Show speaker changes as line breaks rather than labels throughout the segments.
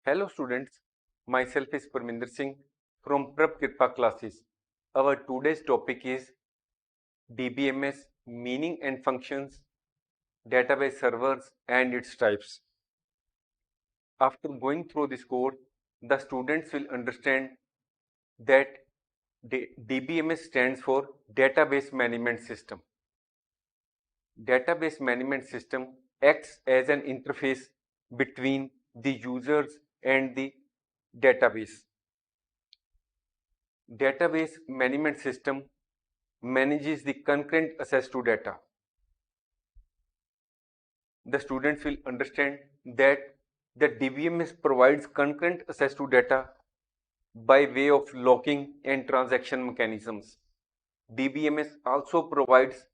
Hello students, myself is Parminder Singh from Prab Kripa classes. Our today's topic is DBMS Meaning and Functions, Database Servers and its types. After going through this course, the students will understand that DBMS stands for Database Management System. Database Management System acts as an interface between the users and the database. Database Management System manages the concurrent access to data. The students will understand that the DBMS provides concurrent access to data by way of locking and transaction mechanisms. DBMS also provides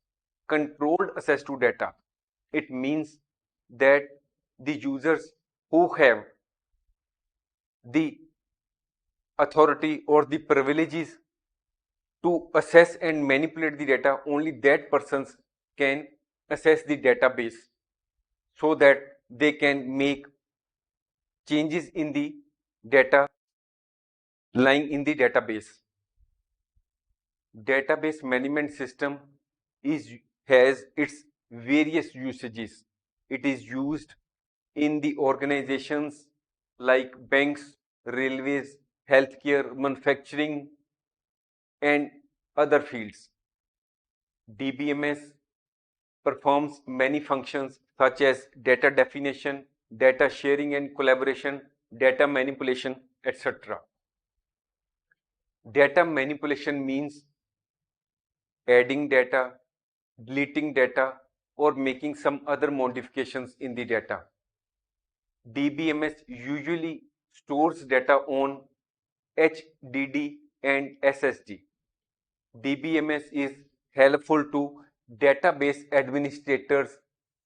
controlled access to data. It means that the users who have the authority or the privileges to access and manipulate the data, only that persons can access the database so that they can make changes in the data lying in the database. Database management system has its various usages. It is used in the organizations like banks, railways, healthcare, manufacturing, and other fields. DBMS performs many functions such as data definition, data sharing and collaboration, data manipulation, etc. Data manipulation means adding data, deleting data, or making some other modifications in the data. DBMS usually stores data on HDD and SSD. DBMS is helpful to database administrators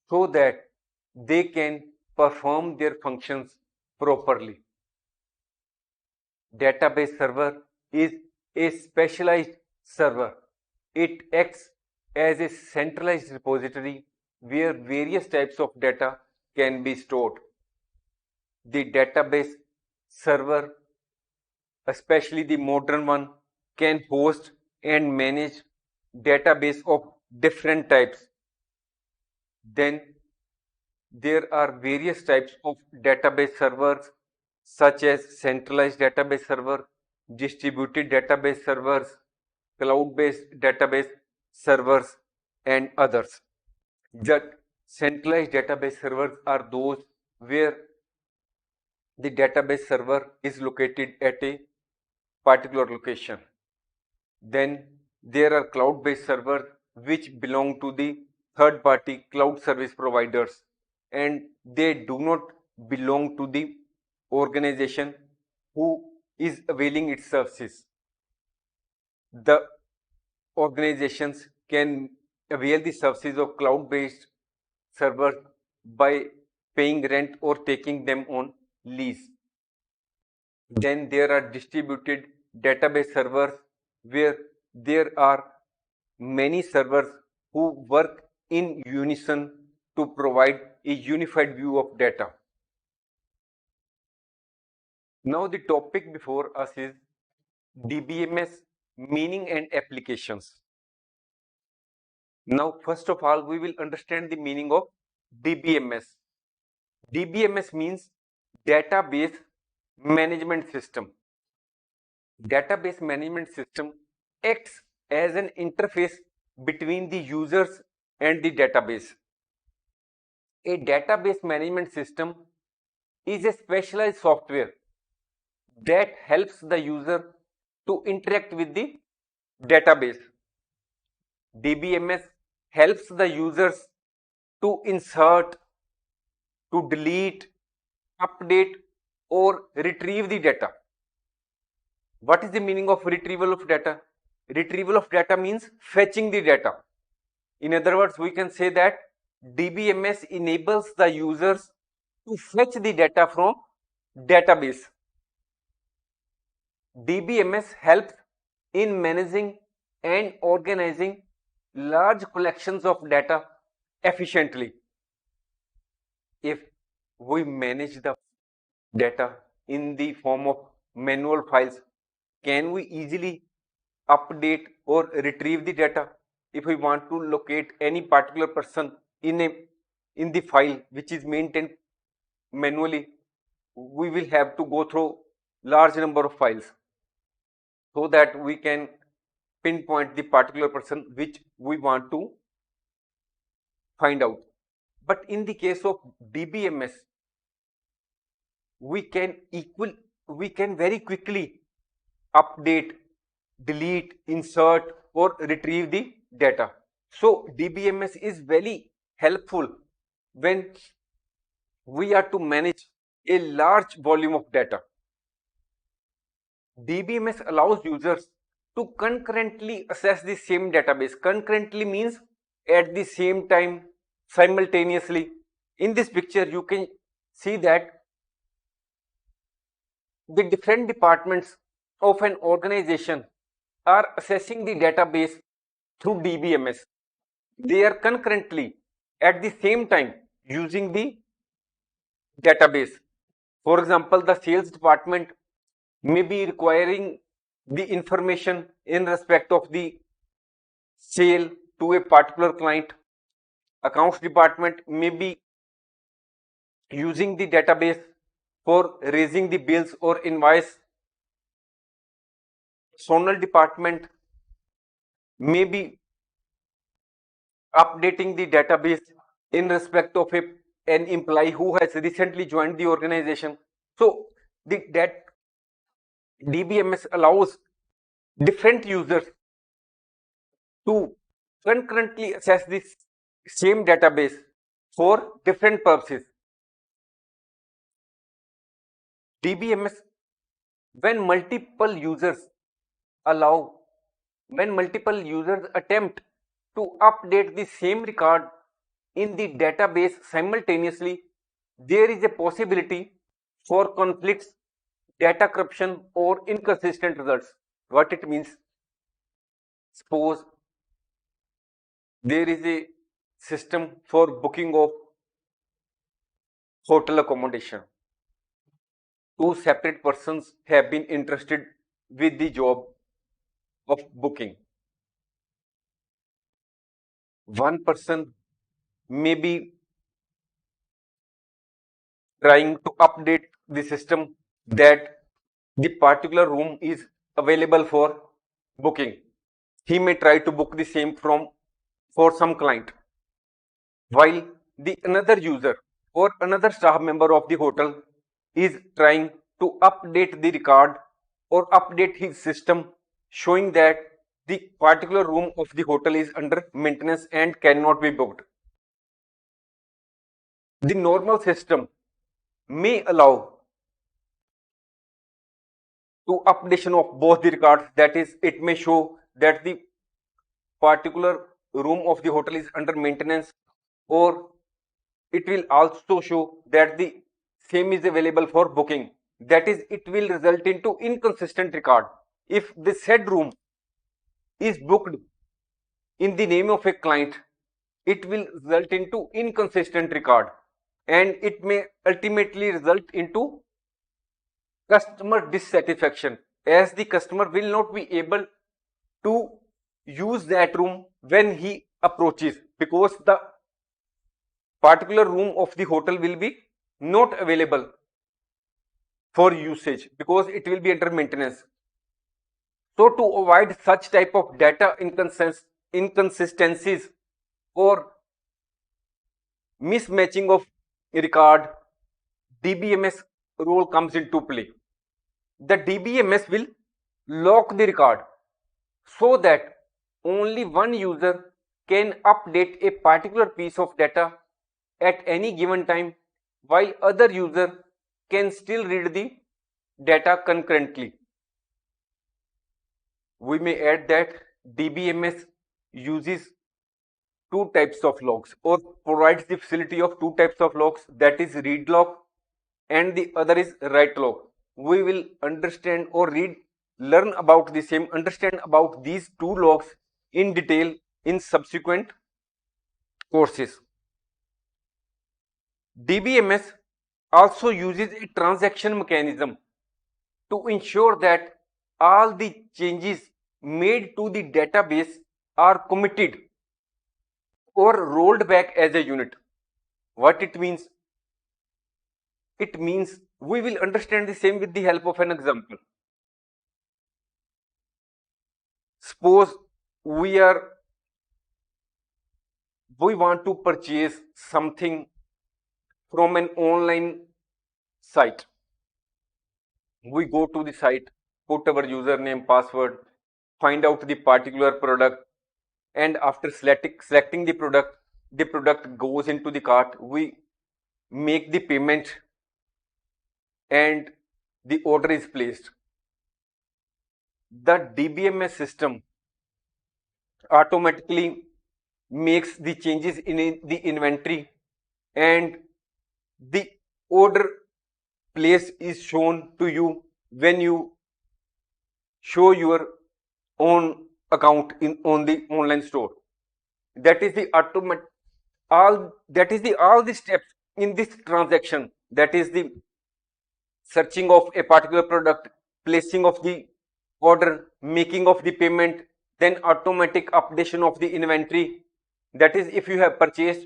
so that they can perform their functions properly. Database server is a specialized server. It acts as a centralized repository where various types of data can be stored. The database server, especially the modern one, can host and manage database of different types. Then there are various types of database servers such as centralized database server, distributed database servers, cloud-based database servers, and others. The centralized database servers are those where the database server is located at a particular location. Then there are cloud-based servers which belong to the third-party cloud service providers, and they do not belong to the organization who is availing its services. The organizations can avail the services of cloud-based servers by paying rent or taking them on lease. Then there are distributed database servers where there are many servers who work in unison to provide a unified view of data. Now the topic before us is DBMS meaning and applications. Now first of all we will understand the meaning of DBMS. DBMS means database management system. Database management system acts as an interface between the users and the database. A database management system is a specialized software that helps the user to interact with the database. DBMS helps the users to insert, to delete, update, or retrieve the data. What is the meaning of retrieval of data? Retrieval of data means fetching the data. In other words, we can say that DBMS enables the users to fetch the data from database. DBMS helps in managing and organizing large collections of data efficiently. If we manage the data in the form of manual files, can we easily update or retrieve the data? If we want to locate any particular person in the file which is maintained manually, we will have to go through large number of files so that we can pinpoint the particular person which we want to find out. But in the case of DBMS, we can very quickly update, delete, insert, or retrieve the data. So DBMS is very helpful when we are to manage a large volume of data. DBMS allows users to concurrently access the same database. Concurrently means at the same time, simultaneously. In this picture, you can see that the different departments of an organization are accessing the database through DBMS. They are concurrently at the same time using the database. For example, the sales department may be requiring the information in respect of the sale to a particular client. Accounts department may be using the database for raising the bills or invoice. Zonal department may be updating the database in respect of an employee who has recently joined the organization. So that DBMS allows different users to concurrently access this same database for different purposes. DBMS, when multiple users attempt to update the same record in the database simultaneously, there is a possibility for conflicts, data corruption, or inconsistent results. What it means? Suppose there is a system for booking of hotel accommodation. Two separate persons have been interested with the job of booking. One person may be trying to update the system that the particular room is available for booking. He may try to book the same for some client, while the another user or another staff member of the hotel is trying to update the record or update his system showing that the particular room of the hotel is under maintenance and cannot be booked. The normal system may allow to updation of both the records, that is, it may show that the particular room of the hotel is under maintenance, or it will also show that the same is available for booking. That is, it will result into inconsistent record. If the said room is booked in the name of a client, it will result into inconsistent record, and it may ultimately result into customer dissatisfaction, as the customer will not be able to use that room when he approaches, because the particular room of the hotel will be not available for usage because it will be under maintenance. So to avoid such type of data inconsistencies or mismatching of record, DBMS role comes into play. The DBMS will lock the record so that only one user can update a particular piece of data at any given time, while other user can still read the data concurrently. We may add that DBMS uses two types of logs or provides the facility of two types of logs, that is read log and the other is write log. We will understand or learn about the same, understand about these two logs in detail in subsequent courses. DBMS also uses a transaction mechanism to ensure that all the changes made to the database are committed or rolled back as a unit. What it means? It means we will understand the same with the help of an example. Suppose we want to purchase something from an online site. We go to the site, put our username, password, find out the particular product, and after selecting the product goes into the cart. We make the payment and the order is placed. The DBMS system automatically makes the changes in the inventory, and the order place is shown to you when you show your own account in on the online store. That is the automatic all the steps in this transaction. That is the searching of a particular product, placing of the order, making of the payment, then automatic updation of the inventory. That is, if you have purchased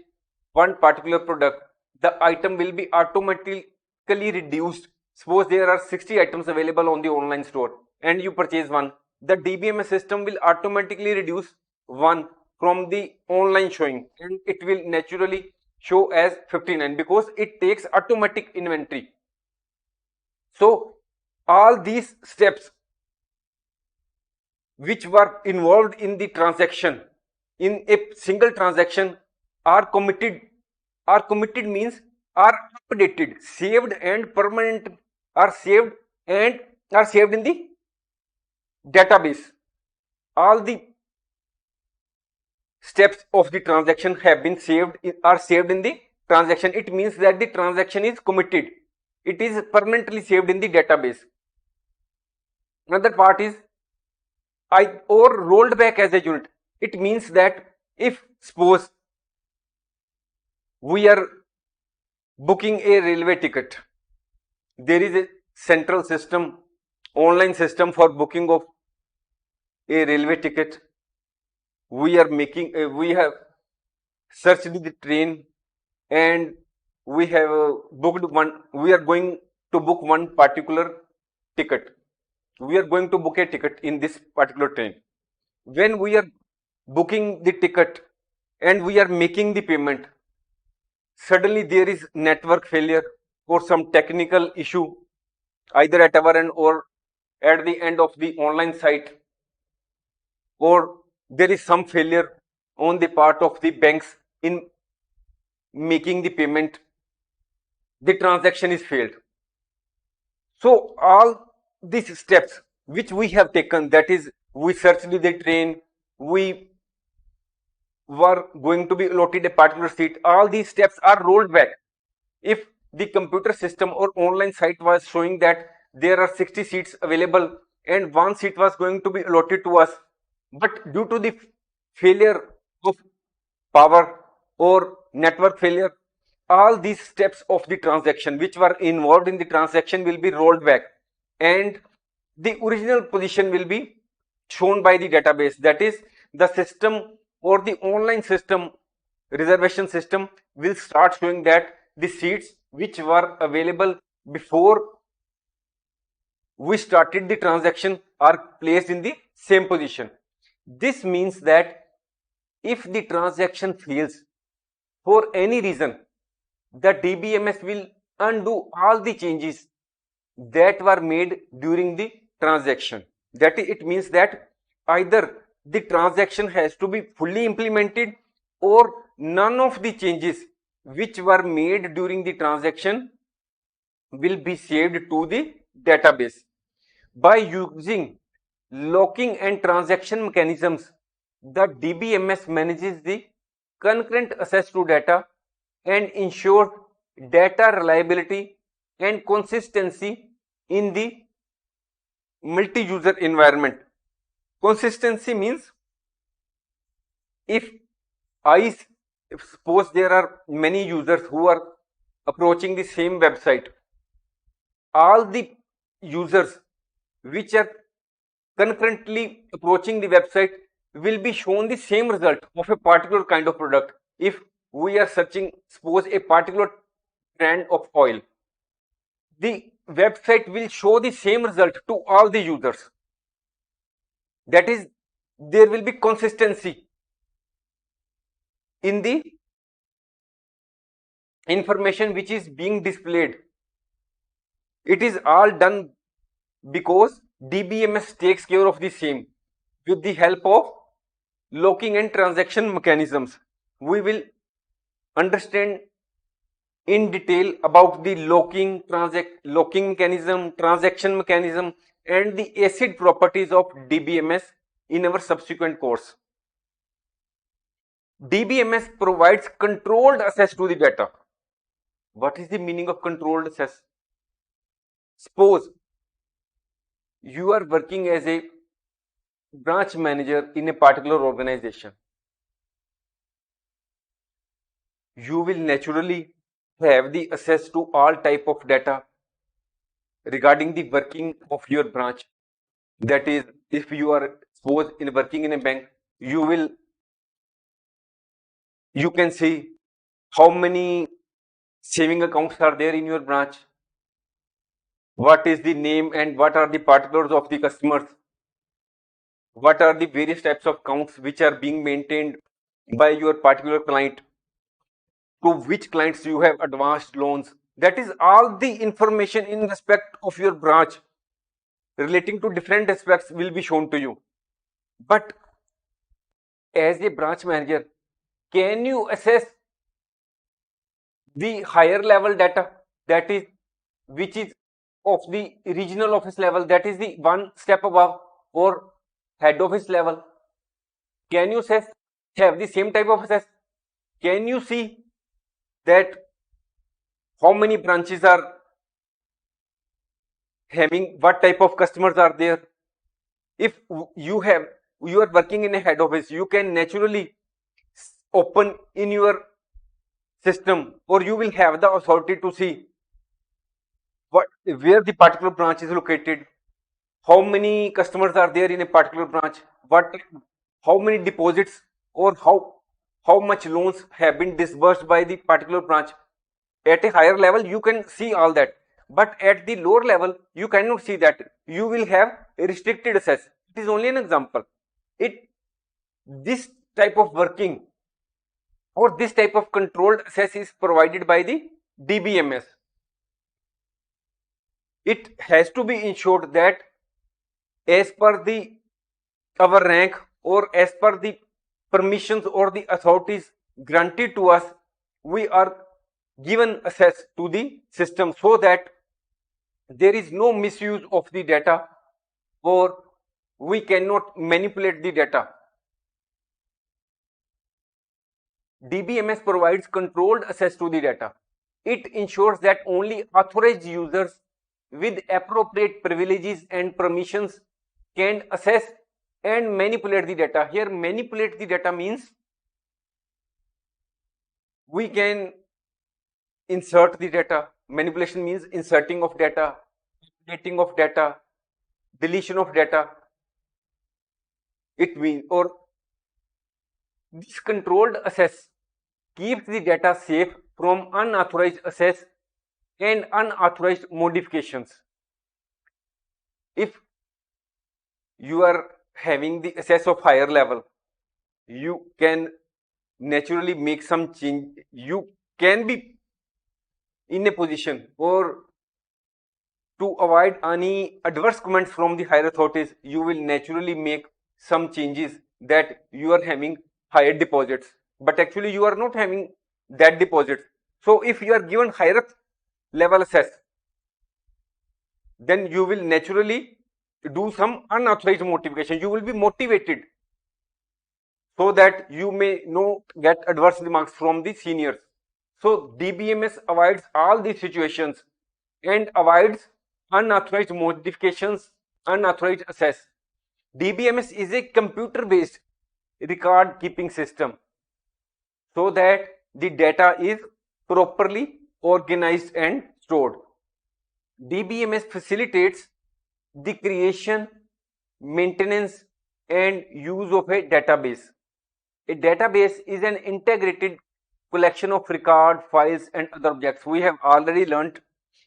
one particular product, the item will be automatically reduced. Suppose there are 60 items available on the online store and you purchase one, the DBMS system will automatically reduce one from the online showing, and it will naturally show as 59 because it takes automatic inventory. So all these steps which were involved in the transaction, in a single transaction, are committed. Are committed means are updated, saved and permanent, are saved and are saved in the database. All the steps of the transaction have been saved, are saved in the transaction. It means that the transaction is committed. It is permanently saved in the database. Another part is or rolled back as a unit. It means that if suppose we are booking a railway ticket, there is a central system, online system for booking of a railway ticket. We are making we have searched the train and we have booked one. We are going to book one particular ticket. We are going to book a ticket in this particular train. When we are booking the ticket and we are making the payment, suddenly there is network failure or some technical issue either at our end or at the end of the online site, or there is some failure on the part of the banks in making the payment, the transaction is failed. So all these steps which we have taken, that is, we searched the train, we were going to be allotted a particular seat, all these steps are rolled back. If the computer system or online site was showing that there are 60 seats available and one seat was going to be allotted to us, but due to the failure of power or network failure, all these steps of the transaction which were involved in the transaction will be rolled back and the original position will be shown by the database. That is, the system or the online system, reservation system, will start showing that the seats which were available before we started the transaction are placed in the same position. This means that if the transaction fails for any reason, the DBMS will undo all the changes that were made during the transaction. That it means that either the transaction has to be fully implemented or none of the changes which were made during the transaction will be saved to the database. By using locking and transaction mechanisms, the DBMS manages the concurrent access to data and ensures data reliability and consistency in the multi-user environment. Consistency means if suppose there are many users who are approaching the same website, all the users which are concurrently approaching the website will be shown the same result of a particular kind of product. If we are searching, suppose, a particular brand of oil, the website will show the same result to all the users. That is, there will be consistency in the information which is being displayed. It is all done because DBMS takes care of the same with the help of locking and transaction mechanisms. We will understand in detail about the locking mechanism, transaction mechanism, and the acid properties of DBMS in our subsequent course. DBMS provides controlled access to the data. What is the meaning of controlled access? Suppose you are working as a branch manager in a particular organization. You will naturally have the access to all type of data regarding the working of your branch. That is, if you are suppose in working in a bank, you can see how many saving accounts are there in your branch, what is the name and what are the particulars of the customers, what are the various types of accounts which are being maintained by your particular client, to which clients you have advanced loans. That is all the information in respect of your branch relating to different aspects will be shown to you. But as a branch manager, can you assess the higher level data, that is, which is of the regional office level, that is the one step above, or head office level? Can you assess, have the same type of assess? Can you see that how many branches are having, what type of customers are there? If you are working in a head office, you can naturally open in your system, or you will have the authority to see where the particular branch is located, how many customers are there in a particular branch, how many deposits, or how much loans have been disbursed by the particular branch. At a higher level you can see all that, but at the lower level you cannot see that. You will have a restricted access. It is only an example. This type of working or this type of controlled access is provided by the DBMS. It has to be ensured that as per our rank, or as per the permissions or the authorities granted to us, we are given access to the system, so that there is no misuse of the data, or we cannot manipulate the data. DBMS provides controlled access to the data. It ensures that only authorized users with appropriate privileges and permissions can access and manipulate the data. Here, manipulate the data means we can insert the data. Manipulation means inserting of data, updating of data, deletion of data. It means, or this controlled access keeps the data safe from unauthorized access and unauthorized modifications. If you are having the access of higher level, you can naturally make some change. You can be in a position, or to avoid any adverse comments from the higher authorities, you will naturally make some changes that you are having higher deposits, but actually you are not having that deposits. So if you are given higher level access, then you will naturally do some unauthorized modification. You will be motivated so that you may not get adverse remarks from the seniors. So DBMS avoids all these situations and avoids unauthorized modifications, unauthorized access. DBMS is a computer-based record keeping system, so that the data is properly organized and stored. DBMS facilitates the creation, maintenance, and use of a database. A database is an integrated collection of record, files, and other objects. We have already learnt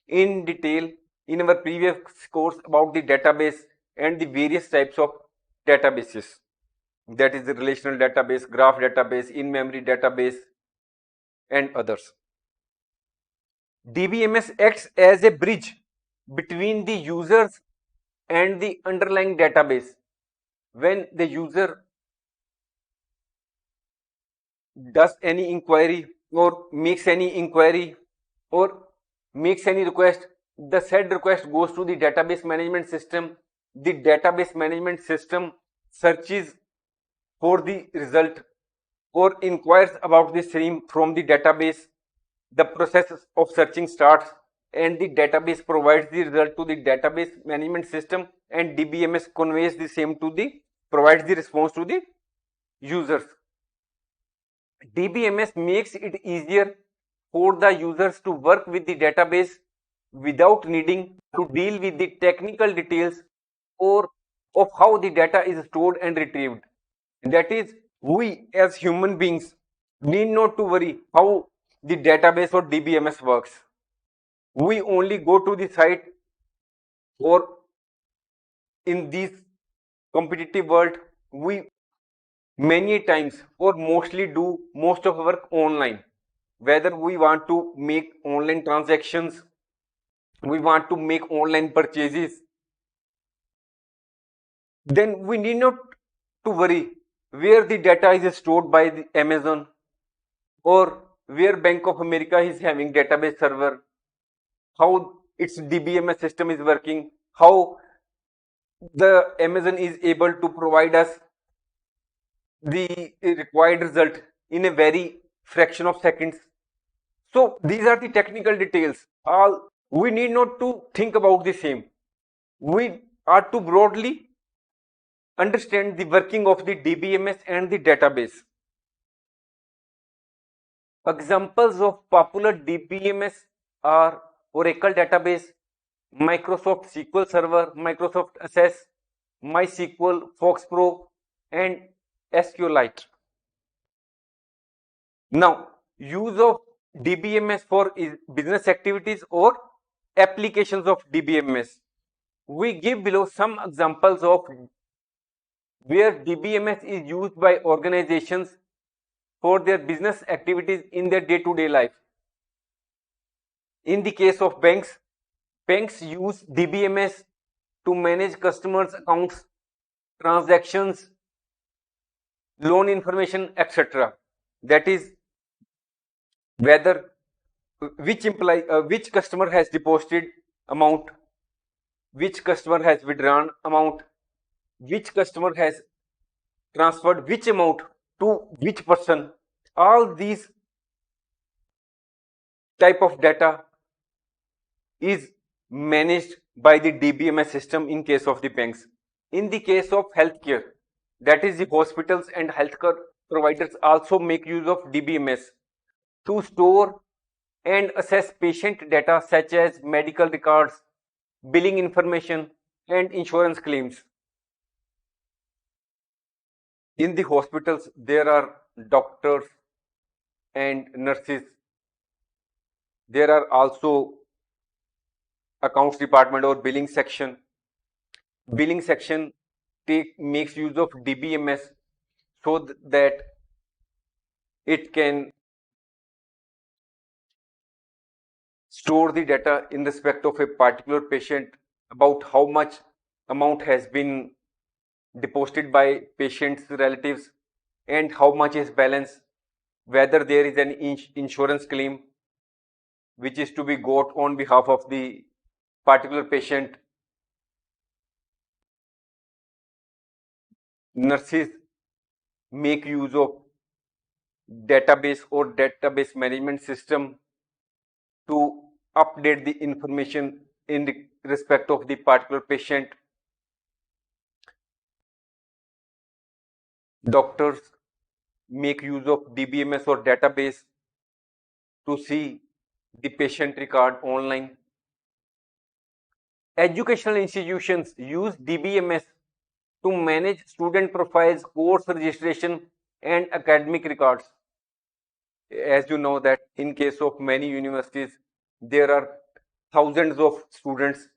in detail in our previous course about the database and the various types of databases. That is the relational database, graph database, in-memory database, and others. DBMS acts as a bridge between the users and the underlying database. When the user does any inquiry or makes any inquiry or makes any request, the said request goes to the database management system. The database management system searches for the result or inquires about the same from the database. The process of searching starts and the database provides the result to the database management system, and DBMS conveys the same to the provides the response to the users. DBMS makes it easier for the users to work with the database without needing to deal with the technical details or of how the data is stored and retrieved. That is, we as human beings need not to worry how the database or DBMS works. We only go to the site, or in this competitive world, we many times or mostly do most of our work online. Whether we want to make online transactions, we want to make online purchases, then we need not to worry where the data is stored by the Amazon or where Bank of America is having database server, how its DBMS system is working, how the Amazon is able to provide us the required result in a very fraction of seconds. So these are the technical details. All we need not to think about the same. We are to broadly understand the working of the DBMS and the database. Examples of popular DBMS are Oracle database, Microsoft SQL Server, Microsoft Access, MySQL, FoxPro, and SQLite. Now, use of DBMS for business activities or applications of DBMS. We give below some examples of where DBMS is used by organizations for their business activities in their day-to-day life. In the case of banks, banks use DBMS to manage customers' accounts, transactions, loan information, etc. That is, whether which customer has deposited amount, which customer has withdrawn amount, which customer has transferred which amount to which person. All these type of data is managed by the DBMS system in case of the banks. In the case of healthcare, that is, the hospitals and healthcare providers also make use of DBMS to store and assess patient data such as medical records, billing information, and insurance claims. In the hospitals, there are doctors and nurses. There are also accounts department or billing section. Billing section makes use of DBMS so that it can store the data in respect of a particular patient about how much amount has been deposited by patient's relatives and how much is balance, whether there is an insurance claim which is to be got on behalf of the particular patient. Nurses make use of database or database management system to update the information in respect of the particular patient. Doctors make use of DBMS or database to see the patient record online. Educational institutions use DBMS to manage student profiles, course registration, and academic records. As you know that in case of many universities, there are thousands of students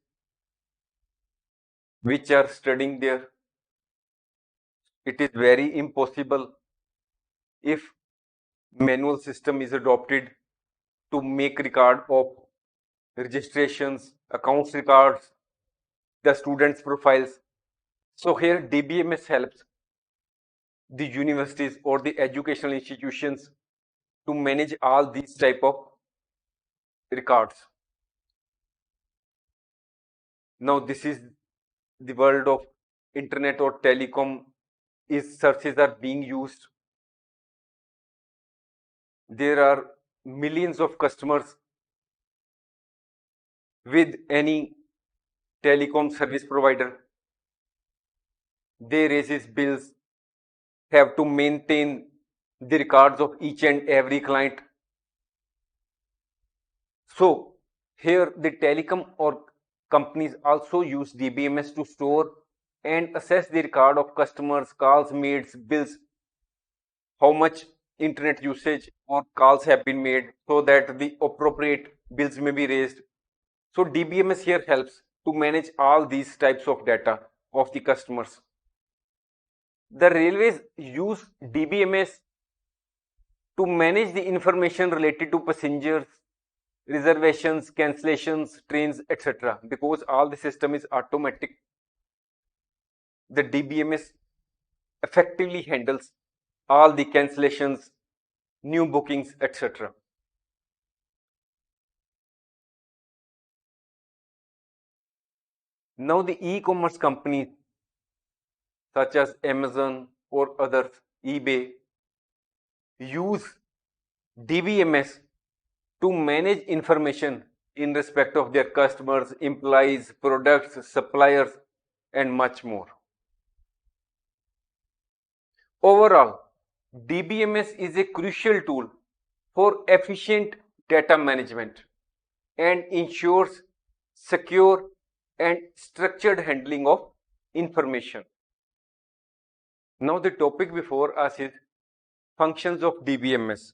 which are studying there. It is very impossible if manual system is adopted to make record of registrations, accounts records, the students' profiles. So here DBMS helps the universities or the educational institutions to manage all these type of records. Now this is the world of internet or telecom is searches are being used. There are millions of customers with any telecom service provider. They raises bills, have to maintain the records of each and every client. So here the telecom or companies also use DBMS to store and assess the record of customers, calls made, bills, how much internet usage or calls have been made so that the appropriate bills may be raised. So DBMS here helps to manage all these types of data of the customers. The railways use DBMS to manage the information related to passengers, reservations, cancellations, trains, etc. Because all the system is automatic, the DBMS effectively handles all the cancellations, new bookings, etc. Now the e-commerce companies such as Amazon or others, eBay, use DBMS to manage information in respect of their customers, employees, products, suppliers, and much more. Overall, DBMS is a crucial tool for efficient data management and ensures secure and structured handling of information. Now the topic before us is functions of DBMS.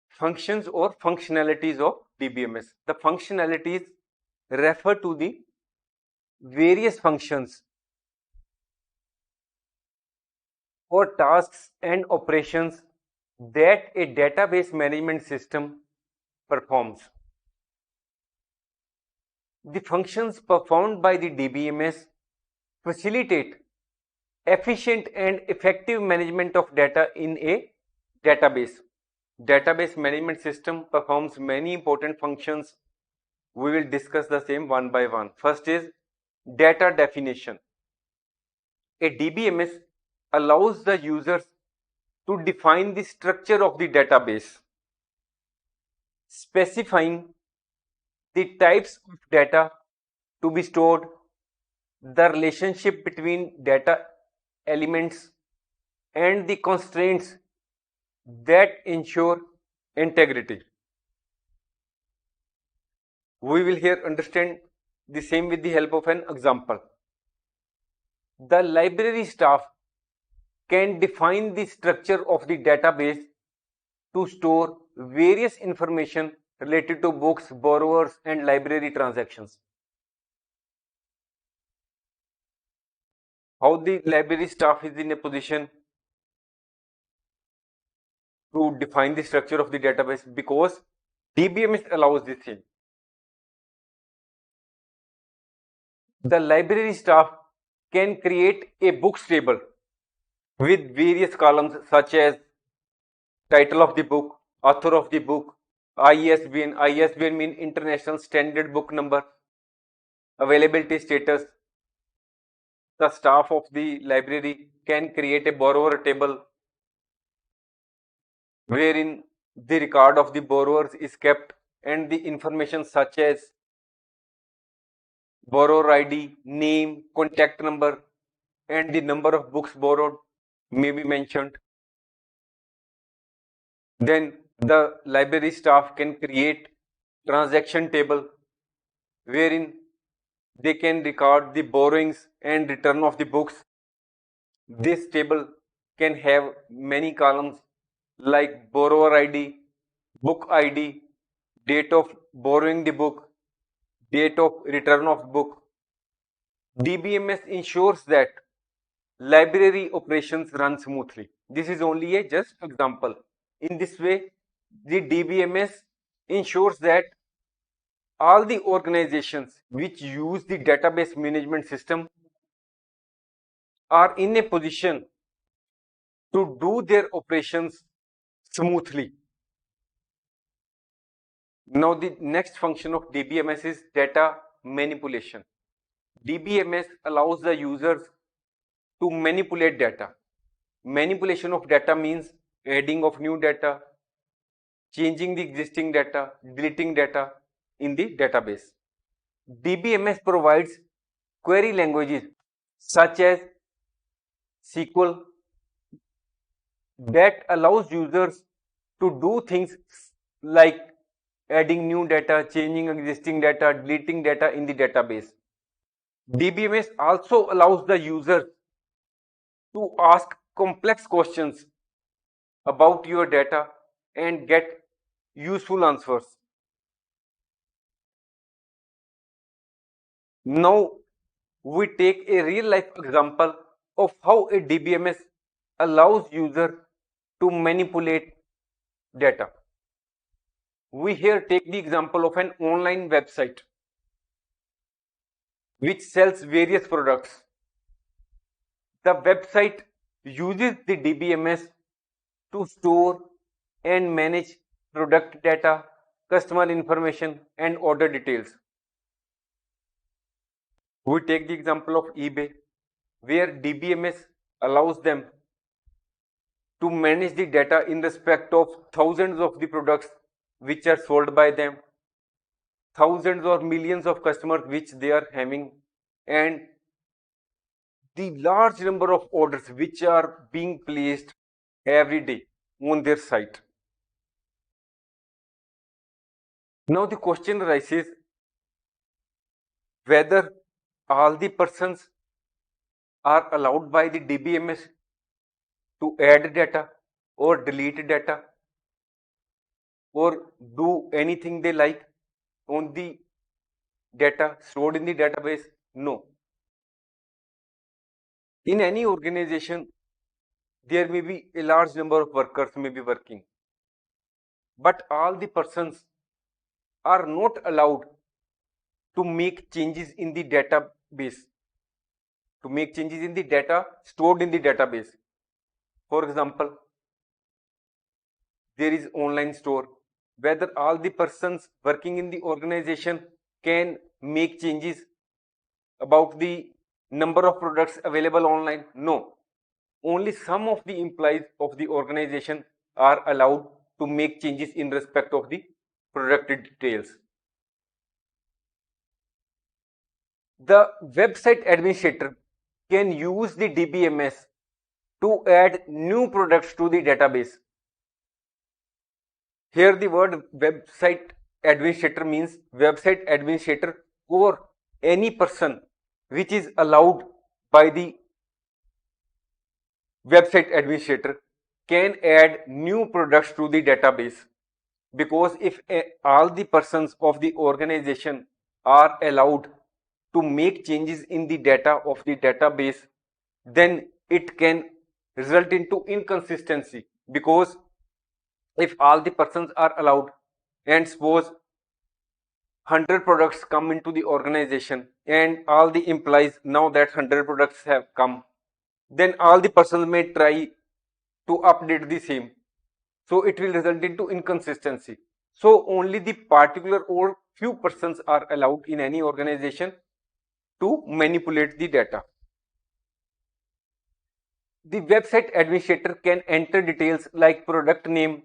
Functions or functionalities of DBMS. The functionalities refer to the various functions or tasks and operations that a database management system performs. The functions performed by the DBMS facilitate efficient and effective management of data in a database. Database management system performs many important functions. We will discuss the same one by one. First is data definition. A DBMS allows the users to define the structure of the database, specifying the types of data to be stored, the relationship between data elements, and the constraints that ensure integrity. We will here understand the same with the help of an example. The library staff can define the structure of the database to store various information related to books, borrowers, and library transactions. How the library staff is in a position to define the structure of the database? Because DBMS allows this thing. The library staff can create a books table with various columns such as title of the book, author of the book, ISBN. ISBN means International Standard Book Number, availability status. The staff of the library can create a borrower table wherein the record of the borrowers is kept and the information such as borrower ID, name, contact number, and the number of books borrowed may be mentioned. Then The library staff can create transaction table wherein they can record the borrowings and return of the books. This table can have many columns like borrower ID, book ID, date of borrowing the book, date of return of book. DBMS ensures that library operations run smoothly. This is only a just example. In this way, the DBMS ensures that all the organizations which use the database management system are in a position to do their operations smoothly. Now, the next function of DBMS is data manipulation. DBMS allows the users to manipulate data. Manipulation of data means adding of new data, changing the existing data, deleting data in the database. DBMS provides query languages such as SQL that allows users to do things like adding new data, changing existing data, deleting data in the database. DBMS also allows the user to ask complex questions about your data and get useful answers. Now, we take a real life example of how a DBMS allows user to manipulate data. We here take the example of an online website which sells various products. The website uses the DBMS to store and manage product data, customer information, and order details. We take the example of eBay, where DBMS allows them to manage the data in respect of thousands of the products which are sold by them, thousands or millions of customers which they are having, and the large number of orders which are being placed every day on their site. Now the question arises whether all the persons are allowed by the DBMS to add data or delete data or do anything they like on the data stored in the database. No. In any organization, there may be a large number of workers may be working, but all the persons are not allowed to make changes in the database, to make changes in the data stored in the database. For example, there is online store, whether all the persons working in the organization can make changes about the number of products available online. No, only some of the employees of the organization are allowed to make changes in respect of the product details. The website administrator can use the DBMS to add new products to the database. Here the word website administrator means website administrator or any person which is allowed by the website administrator can add new products to the database, because if all the persons of the organization are allowed to make changes in the data of the database, then it can result into inconsistency, because if all the persons are allowed and suppose 100 products come into the organization and all the employees, now that 100 products have come, then all the persons may try to update the same, so it will result into inconsistency. So only the particular or few persons are allowed in any organization to manipulate the data. The website administrator can enter details like product name,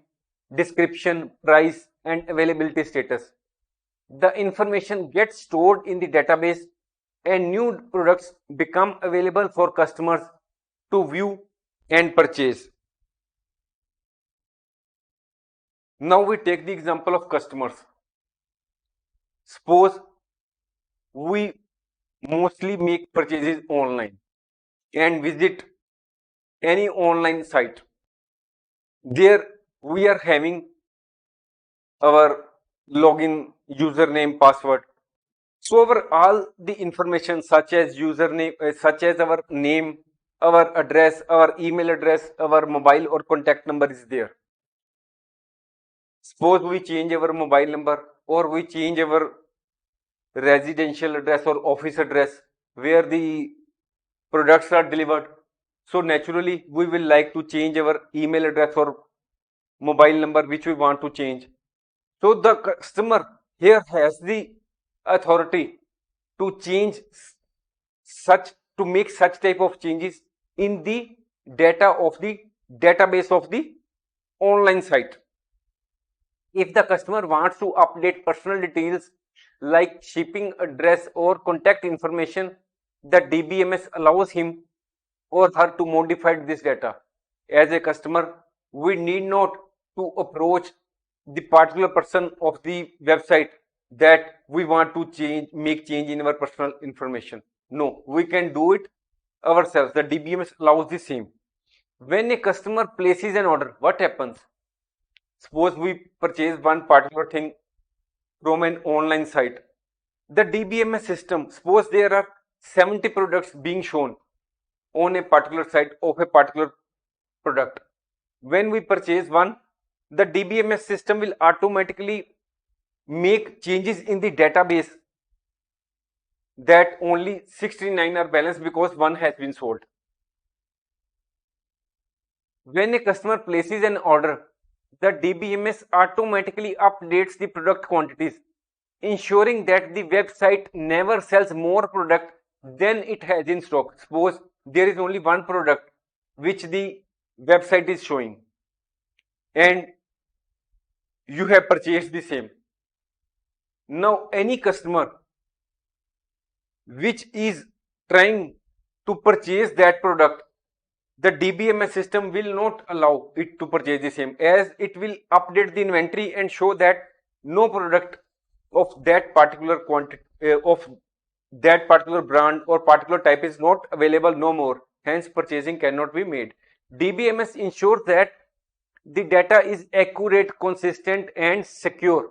description, price, and availability status. The information gets stored in the database and new products become available for customers to view and purchase. Now we take the example of customers. Suppose we mostly make purchases online and visit any online site. There we are having our login, username, password. So our all the information such as username, such as our name, our address, our email address, our mobile or contact number is there. Suppose we change our mobile number or we change our residential address or office address where the products are delivered. So naturally we will like to change our email address or mobile number which we want to change. So the customer here has the authority to change such, to make such type of changes in the data of the database of the online site. If the customer wants to update personal details like shipping address or contact information, the DBMS allows him or her to modify this data. As a customer, we need not to approach the particular person of the website that we want to make change in our personal information. No, we can do it ourselves. The DBMS allows the same. When a customer places an order, what happens? Suppose we purchase one particular thing from an online site. The DBMS system, suppose there are 70 products being shown on a particular site of a particular product. When we purchase one, the DBMS system will automatically make changes in the database that only 69 are balanced because one has been sold. When a customer places an order, the DBMS automatically updates the product quantities, ensuring that the website never sells more product than it has in stock. Suppose there is only one product which the website is showing and you have purchased the same. Now any customer which is trying to purchase that product, the DBMS system will not allow it to purchase the same, as it will update the inventory and show that no product of that particular quantity of that particular brand or particular type is not available no more, hence purchasing cannot be made. DBMS ensures that the data is accurate, consistent and secure.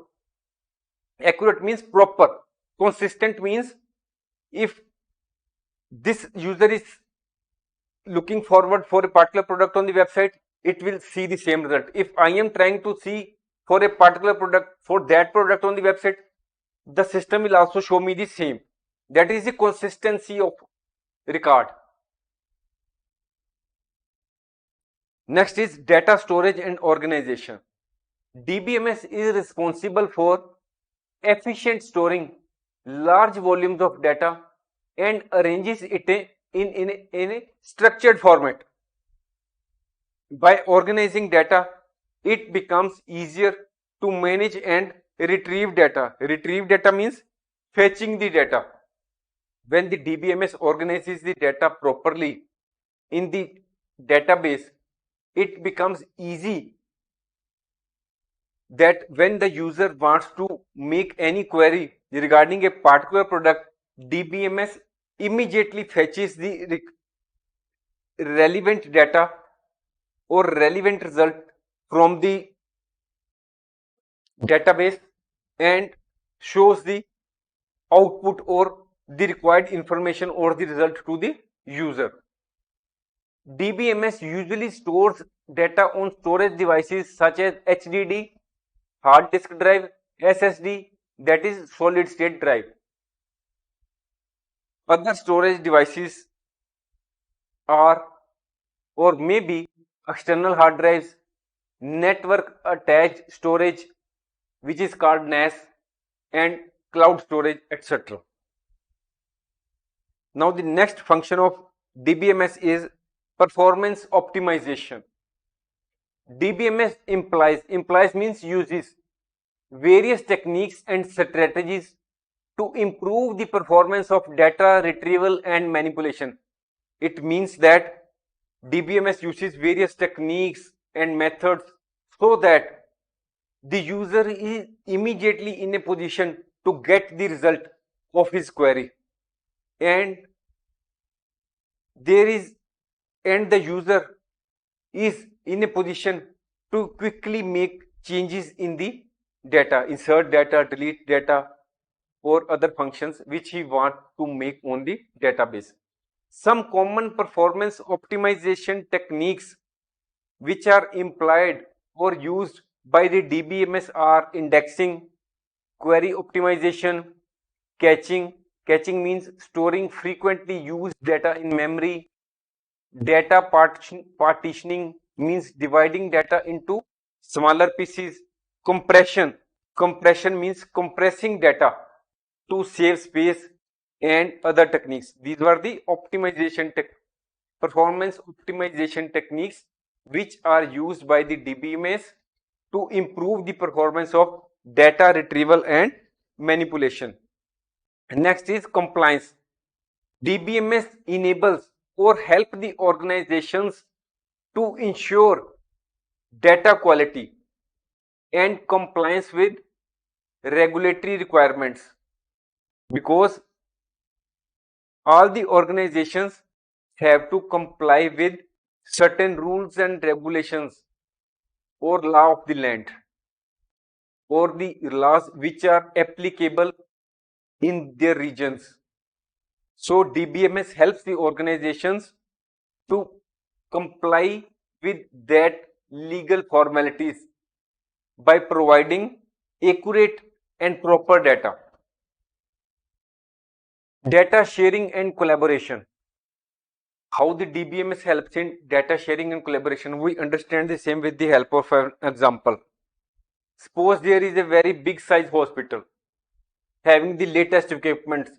Accurate means proper, consistent means if this user is looking forward for a particular product on the website, it will see the same result. If I am trying to see for a particular product, for that product on the website, the system will also show me the same. That is the consistency of record. Next is data storage and organization. DBMS is responsible for efficient storing large volumes of data and arranges it in a structured format. By organizing data, it becomes easier to manage and retrieve data. Retrieve data means fetching the data. When the DBMS organizes the data properly in the database, it becomes easy that when the user wants to make any query regarding a particular product, DBMS immediately fetches the relevant data or relevant result from the database and shows the output or the required information or the result to the user. DBMS usually stores data on storage devices such as HDD, hard disk drive, SSD, that is solid state drive. Other storage devices are or maybe external hard drives, network attached storage which is called NAS, and cloud storage, etc. Now the next function of DBMS is performance optimization. DBMS implies means uses various techniques and strategies to improve the performance of data retrieval and manipulation. It means that DBMS uses various techniques and methods so that the user is immediately in a position to get the result of his query, and there is and the user is in a position to quickly make changes in the data, insert data, delete data, or other functions which he want to make on the database. Some common performance optimization techniques which are employed or used by the DBMS are indexing, query optimization, caching. Caching means storing frequently used data in memory. Data partitioning means dividing data into smaller pieces. Compression. Compression means compressing data to save space, and other techniques. These were the performance optimization techniques which are used by the DBMS to improve the performance of data retrieval and manipulation. Next is compliance. DBMS enables or help the organizations to ensure data quality and compliance with regulatory requirements, because all the organizations have to comply with certain rules and regulations or law of the land or the laws which are applicable in their regions. So DBMS helps the organizations to comply with that legal formalities by providing accurate and proper data. Data sharing and collaboration. How the DBMS helps in data sharing and collaboration? We understand the same with the help of an example. Suppose there is a very big size hospital having the latest equipment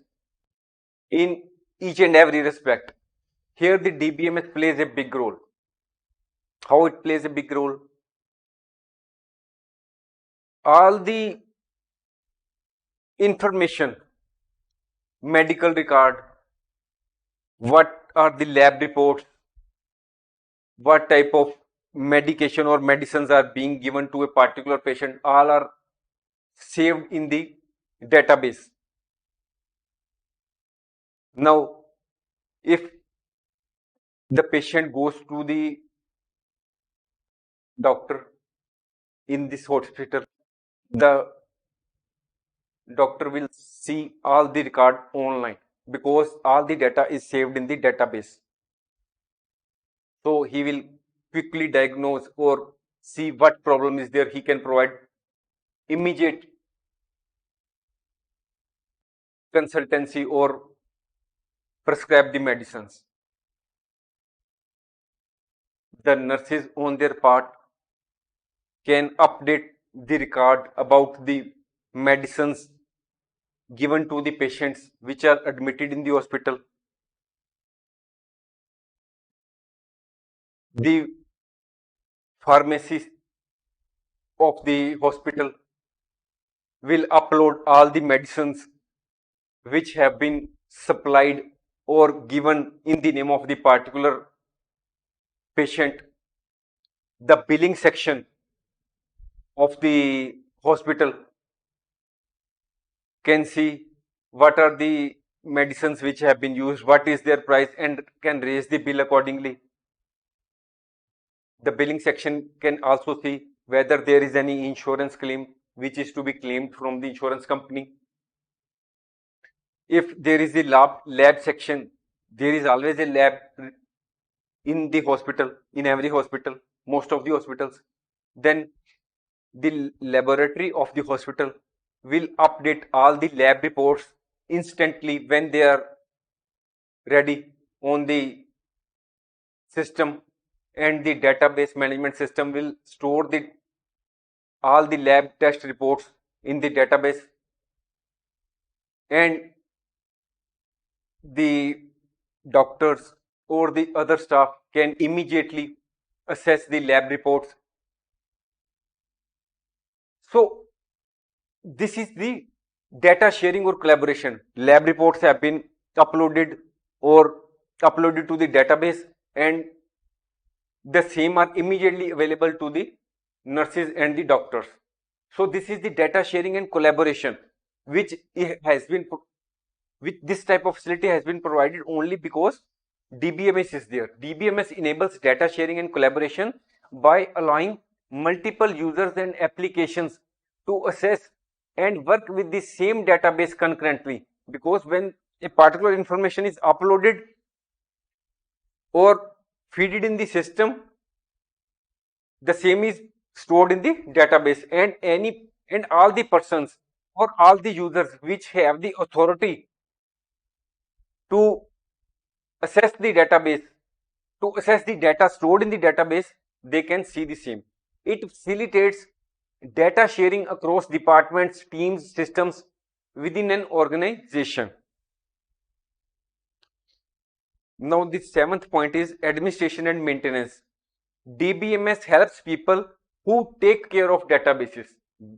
in each and every respect. Here the DBMS plays a big role. How it plays a big role? All the information, medical record, what are the lab reports, what type of medication or medicines are being given to a particular patient, all are saved in the database. Now, if the patient goes to the doctor in this hospital, the doctor will see all the record online because all the data is saved in the database. So he will quickly diagnose or see what problem is there. He can provide immediate consultancy or prescribe the medicines. The nurses on their part can update the record about the medicines given to the patients which are admitted in the hospital. The pharmacist of the hospital will upload all the medicines which have been supplied or given in the name of the particular patient. The billing section of the hospital can see what are the medicines which have been used, what is their price, and can raise the bill accordingly. The billing section can also see whether there is any insurance claim which is to be claimed from the insurance company. If there is a lab section, there is always a lab in the hospital, in every hospital, most of the hospitals. Then the laboratory of the hospital will update all the lab reports instantly when they are ready on the system, and the database management system will store all the lab test reports in the database, and the doctors or the other staff can immediately assess the lab reports. So this is the data sharing or collaboration. Lab reports have been uploaded to the database, and the same are immediately available to the nurses and the doctors. So this is the data sharing and collaboration, which has been, which this type of facility has been provided only because DBMS is there. DBMS enables data sharing and collaboration by allowing multiple users and applications to access and work with the same database concurrently. Because when a particular information is uploaded or feeded in the system, the same is stored in the database, and all the persons or all the users which have the authority to access the database, to access the data stored in the database, they can see the same. It facilitates data sharing across departments, teams, systems within an organization. Now the seventh point is administration and maintenance. DBMS helps people who take care of databases.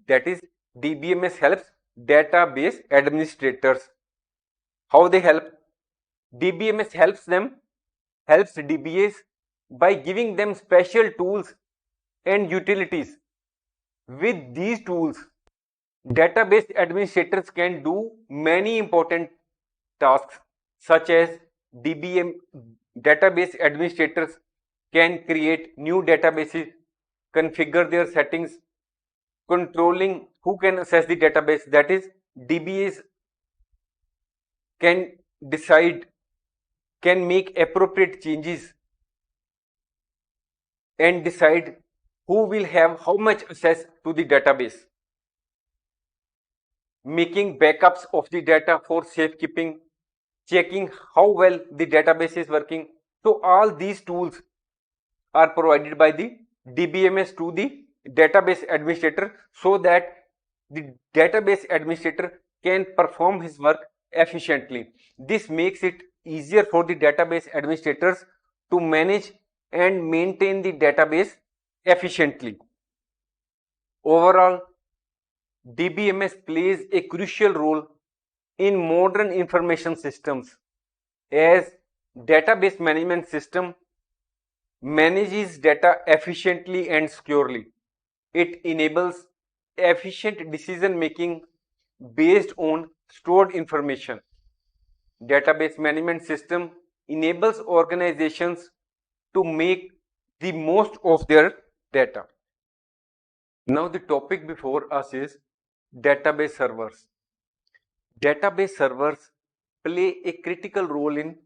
That is, DBMS helps database administrators. How they help? DBMS helps DBAs by giving them special tools and utilities. With these tools, database administrators can do many important tasks, such as DBM database administrators can create new databases, configure their settings, controlling who can access the database. That is, DBAs can decide, can make appropriate changes and decide who will have how much access to the database, making backups of the data for safekeeping, checking how well the database is working. So all these tools are provided by the DBMS to the database administrator, so that the database administrator can perform his work efficiently. This makes it easier for the database administrators to manage and maintain the database efficiently. Overall, DBMS plays a crucial role in modern information systems, as database management system manages data efficiently and securely. It enables efficient decision making based on stored information. Database management system enables organizations to make the most of their data. Now the topic before us is database servers. Database servers play a critical role in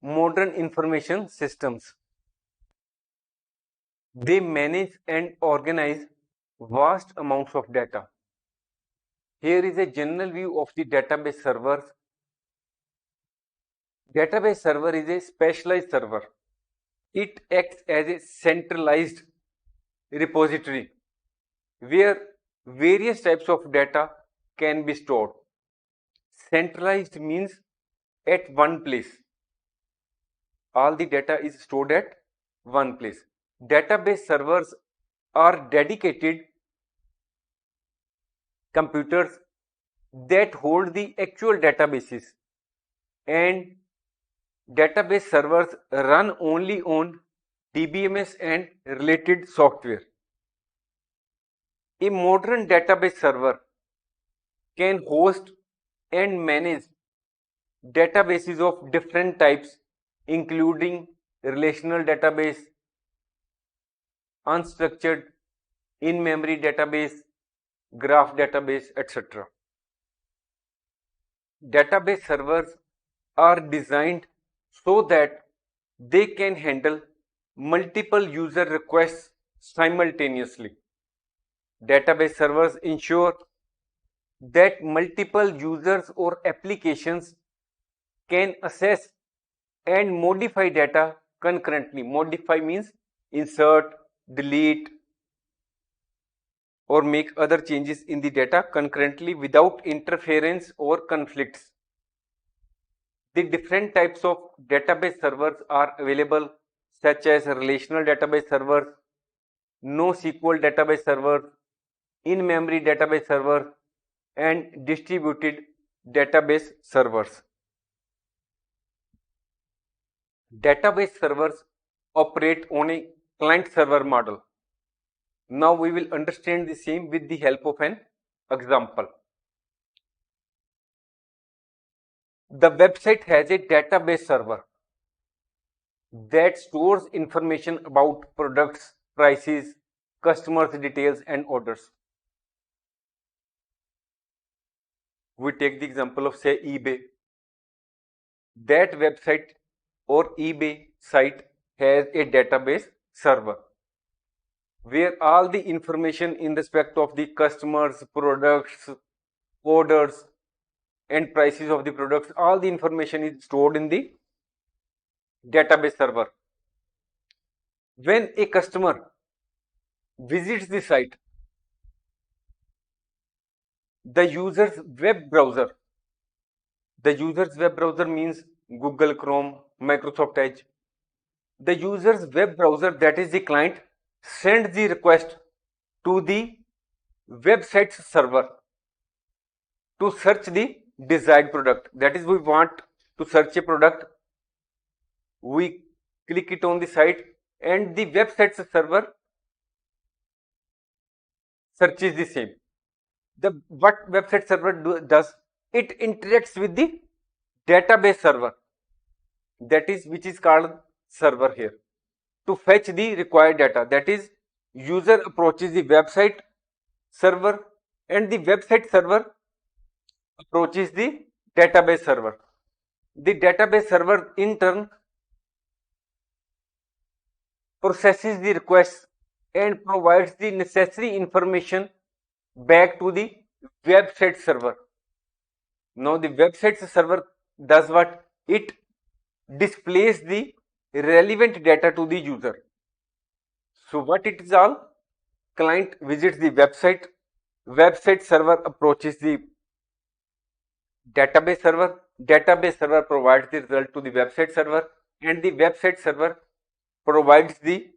modern information systems. They manage and organize vast amounts of data. Here is a general view of the database servers. Database server is a specialized server. It acts as a centralized repository where various types of data can be stored. Centralized means at one place. All the data is stored at one place. Database servers are dedicated computers that hold the actual databases, and database servers run only on DBMS and related software. A modern database server can host and manage databases of different types, including relational database, unstructured, in-memory database, graph database, etc. Database servers are designed so that they can handle multiple user requests simultaneously. Database servers ensure that multiple users or applications can access and modify data concurrently. Modify means insert, delete, or make other changes in the data concurrently without interference or conflicts. The different types of database servers are available, such as relational database servers, NoSQL database servers, in-memory database servers, and distributed database servers. Database servers operate on a client server model. Now we will understand the same with the help of an example. The website has a database server that stores information about products, prices, customers' details, and orders. We take the example of, say, eBay. That website or eBay site has a database server where all the information in respect of the customers, products, orders, and prices of the products, all the information is stored in the database server. When a customer visits the site, the user's web browser, means Google Chrome, Microsoft Edge. The user's web browser, that is the client, sends the request to the website's server to search the desired product. That is, we want to search a product, we click it on the site, and the website's server searches the same. What website server does, it interacts with the database server, that is, which is called server here, to fetch the required data. That is, user approaches the website server and the website server approaches the database server. The database server in turn processes the request and provides the necessary information back to the website server. Now the website server does what? It displays the relevant data to the user. So what it is all? Client visits the website server approaches the database server provides the result to the website server, and the website server provides the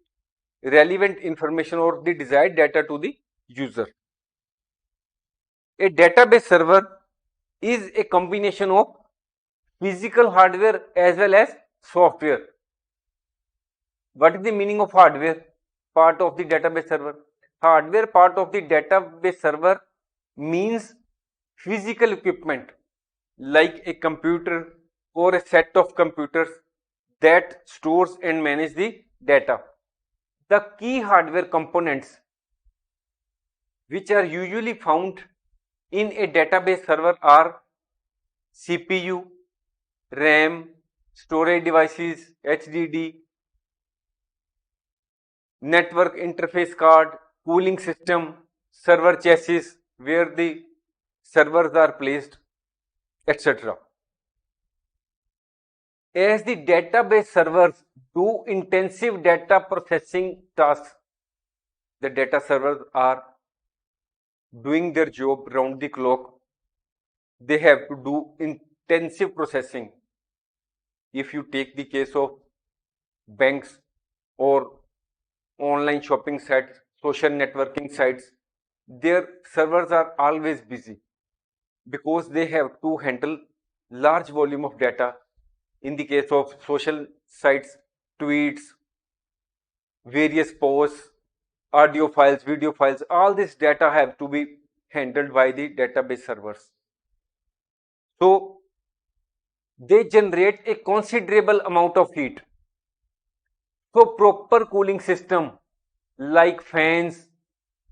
relevant information or the desired data to the user. A database server is a combination of physical hardware as well as software. What is the meaning of hardware part of the database server? Hardware part of the database server means physical equipment like a computer or a set of computers that stores and manages the data. The key hardware components which are usually found in a database server are CPU, RAM, storage devices, HDD, network interface card, cooling system, server chassis where the servers are placed, etc. As the database servers do intensive data processing tasks, the data servers are doing their job round the clock. They have to do intensive processing. If you take the case of banks or online shopping sites, social networking sites, their servers are always busy because they have to handle large volume of data. In the case of social sites, tweets, various posts, audio files, video files, all this data have to be handled by the database servers. So they generate a considerable amount of heat. So proper cooling system like fans,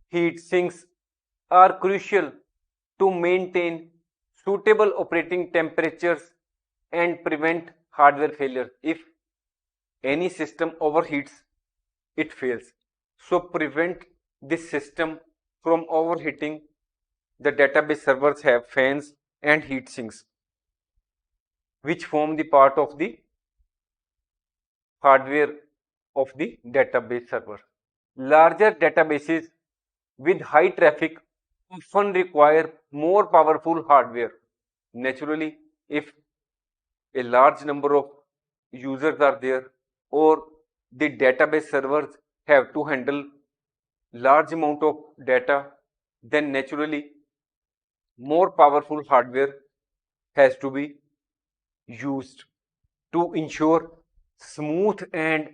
heat sinks are crucial to maintain suitable operating temperatures and prevent hardware failure. If any system overheats, it fails. So prevent this system from overheating. The database servers have fans and heat sinks which form the part of the hardware of the database server. Larger databases with high traffic often require more powerful hardware. Naturally, if a large number of users are there or the database servers have to handle large amount of data, then naturally more powerful hardware has to be used to ensure smooth and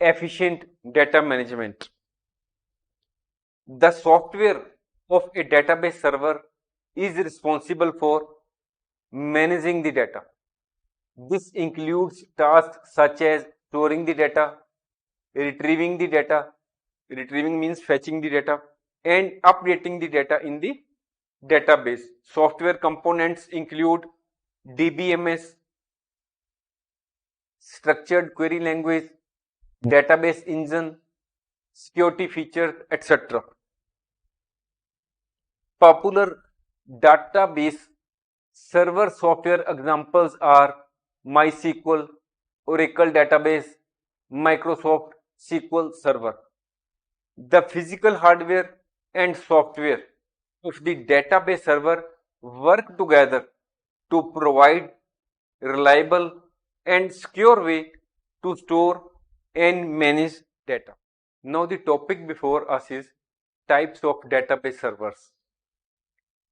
efficient data management. The software of a database server is responsible for managing the data. This includes tasks such as storing the data, retrieving the data, retrieving means fetching the data, and updating the data in the database. Software components include DBMS, structured query language, database engine, security features, etc. Popular database server software examples are MySQL, Oracle Database, Microsoft SQL Server. The physical hardware and software of the database server work together to provide reliable and secure way to store and manage data. Now the topic before us is types of database servers.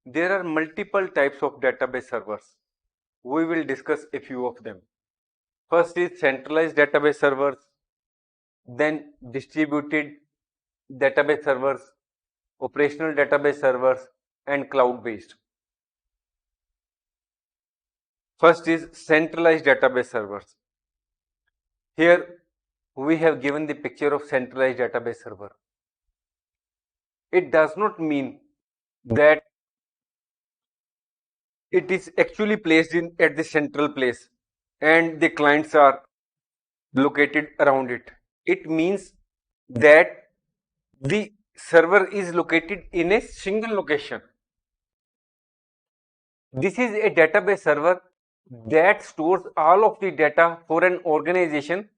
There are multiple types of database servers. We will discuss a few of them. First is centralized database servers, then distributed database servers, operational database servers, and cloud-based. First is centralized database servers. Here we have given the picture of centralized database server. It does not mean that it is actually placed in at the central place and the clients are located around it. It means that the server is located in a single location. This is a database server that stores all of the data for an organization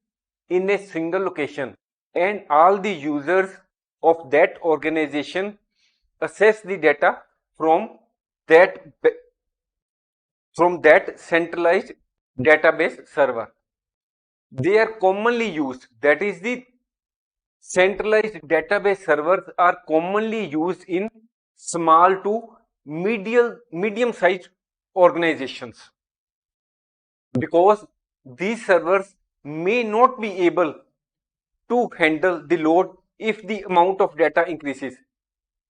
in a single location, and all the users of that organization access the data from that centralized database server. They are commonly used, that is, the centralized database servers are commonly used in small to medium sized organizations, because these servers may not be able to handle the load if the amount of data increases.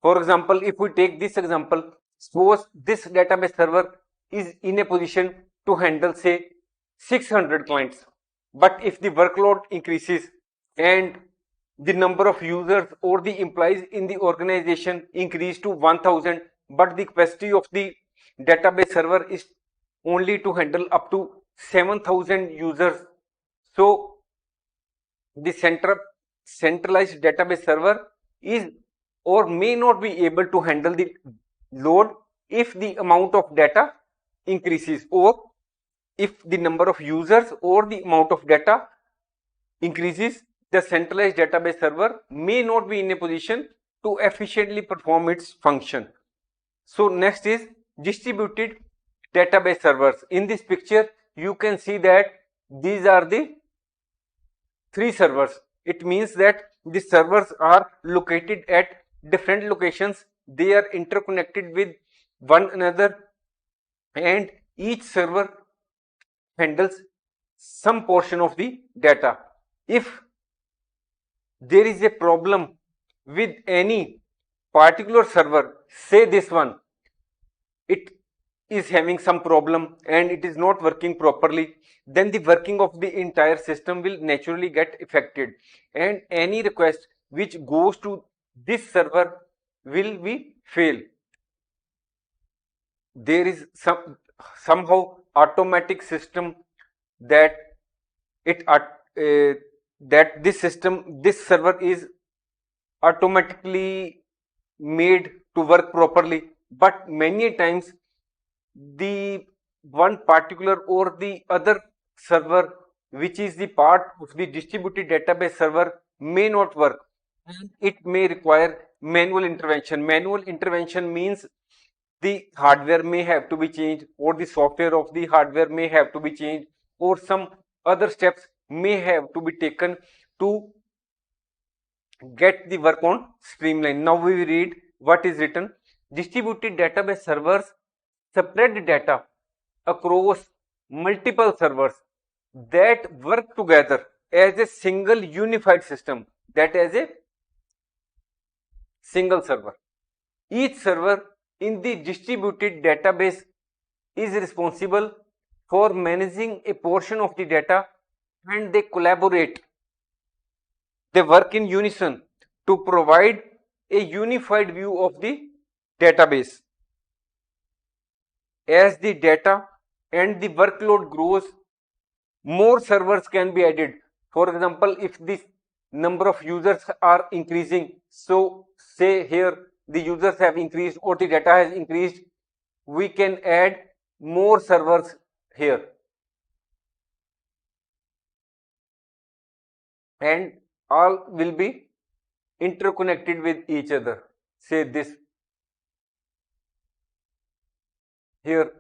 For example, if we take this example, suppose this database server is in a position to handle say 600 clients, but if the workload increases and the number of users or the employees in the organization increase to 1000, but the capacity of the database server is only to handle up to 7000 users, so the centralized database server is or may not be able to handle the load if the amount of data increases, or if the number of users or the amount of data increases, the centralized database server may not be in a position to efficiently perform its function. So next is distributed database servers. In this picture you can see that these are the three servers. It means that the servers are located at different locations. They are interconnected with one another, and each server handles some portion of the data. If there is a problem with any particular server, say this one, it is having some problem and it is not working properly, then the working of the entire system will naturally get affected, and any request which goes to this server will be fail. There is somehow automatic system that that this server is automatically made to work properly, but many times the one particular or the other server which is the part of the distributed database server may not work, and it may require manual intervention. Manual intervention means the hardware may have to be changed, or the software of the hardware may have to be changed, or some other steps may have to be taken to get the work on streamline. Now we will read what is written. Distributed database servers spread data across multiple servers that work together as a single unified system, that as a single server. Each server in the distributed database is responsible for managing a portion of the data, and they collaborate. They work in unison to provide a unified view of the database. As the data and the workload grows, more servers can be added. For example, if the number of users are increasing, so say here the users have increased or the data has increased, we can add more servers here, and all will be interconnected with each other. Say this here,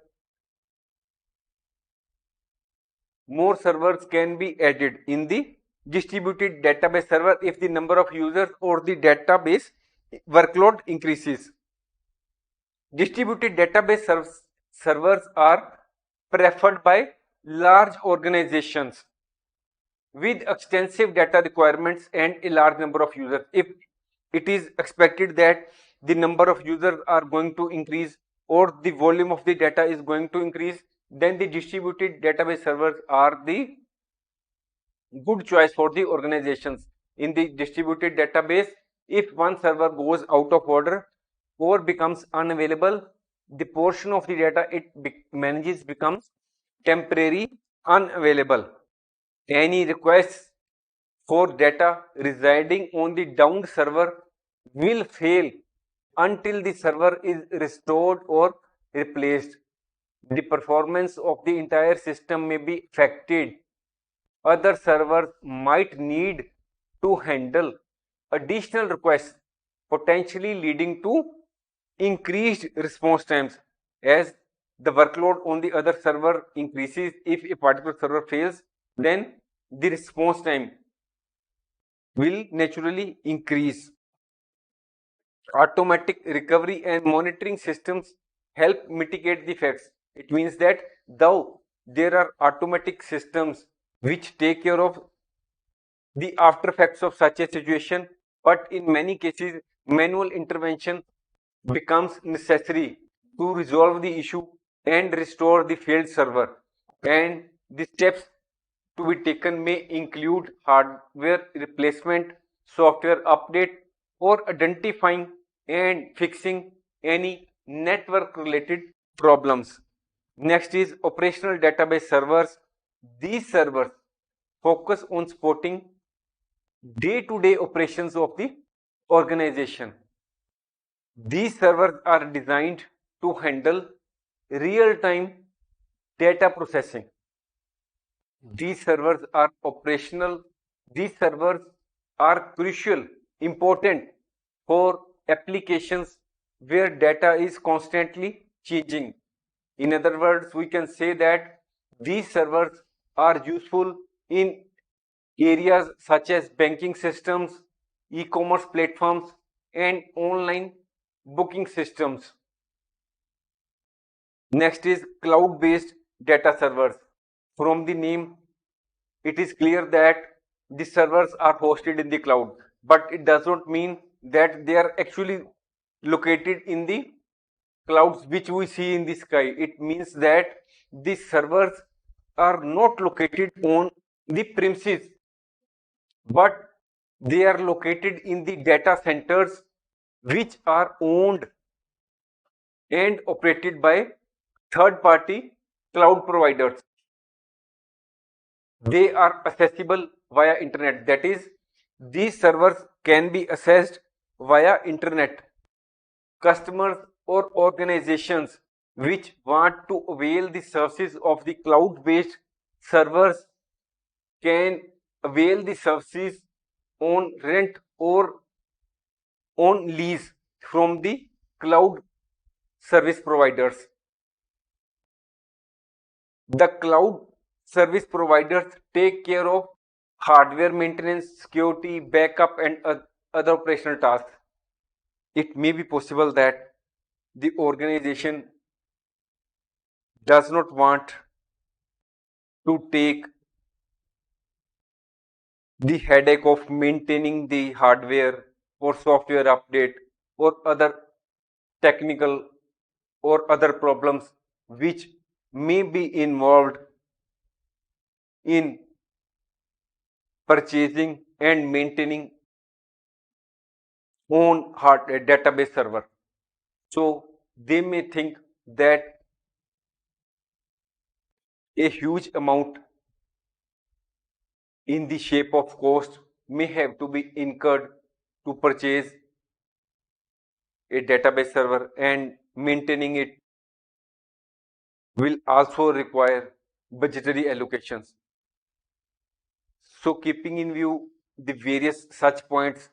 more servers can be added in the distributed database server if the number of users or the database workload increases. Distributed database servers are preferred by large organizations with extensive data requirements and a large number of users. If it is expected that the number of users are going to increase or the volume of the data is going to increase, then the distributed database servers are the good choice for the organizations. In the distributed database, if one server goes out of order or becomes unavailable, the portion of the data it manages becomes temporary unavailable. Any requests for data residing on the downed server will fail until the server is restored or replaced. The performance of the entire system may be affected. Other servers might need to handle additional requests, potentially leading to increased response times. As the workload on the other server increases, if a particular server fails, then the response time will naturally increase. Automatic recovery and monitoring systems help mitigate the effects. It means that though there are automatic systems which take care of the after effects of such a situation, but in many cases manual intervention becomes necessary to resolve the issue and restore the failed server. And the steps to be taken may include hardware replacement, software update, or identifying and fixing any network related problems. Next is operational database servers. These servers focus on supporting day-to-day operations of the organization. These servers are designed to handle real-time data processing. These servers are operational. These servers are crucial, important for applications where data is constantly changing. In other words, we can say that these servers are useful in areas such as banking systems, e-commerce platforms, and online booking systems. Next is cloud-based data servers. From the name, it is clear that the servers are hosted in the cloud, but it does not mean that they are actually located in the clouds which we see in the sky. It means that the servers are not located on the premises, but they are located in the data centers which are owned and operated by third party cloud providers. They are accessible via internet. That is, these servers can be accessed via internet. Customers or organizations which want to avail the services of the cloud based servers can avail the services on rent or on lease from the cloud service providers. The cloud service providers take care of hardware maintenance, security, backup, and other operational tasks. It may be possible that the organization does not want to take the headache of maintaining the hardware or software update. or other technical or other problems which may be involved in purchasing and maintaining own database server. So they may think that a huge amount in the shape of cost may have to be incurred to purchase a database server, and maintaining it will also require budgetary allocations. So keeping in view the various such points,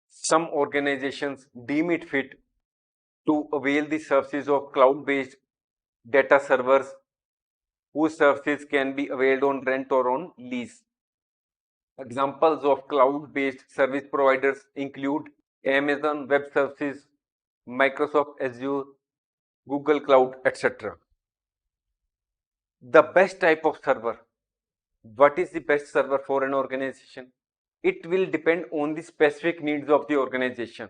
some organizations deem it fit to avail the services of cloud-based data servers whose services can be availed on rent or on lease. Examples of cloud-based service providers include Amazon Web Services, Microsoft Azure, Google Cloud, etc. The best type of server. What is the best server for an organization? It will depend on the specific needs of the organization.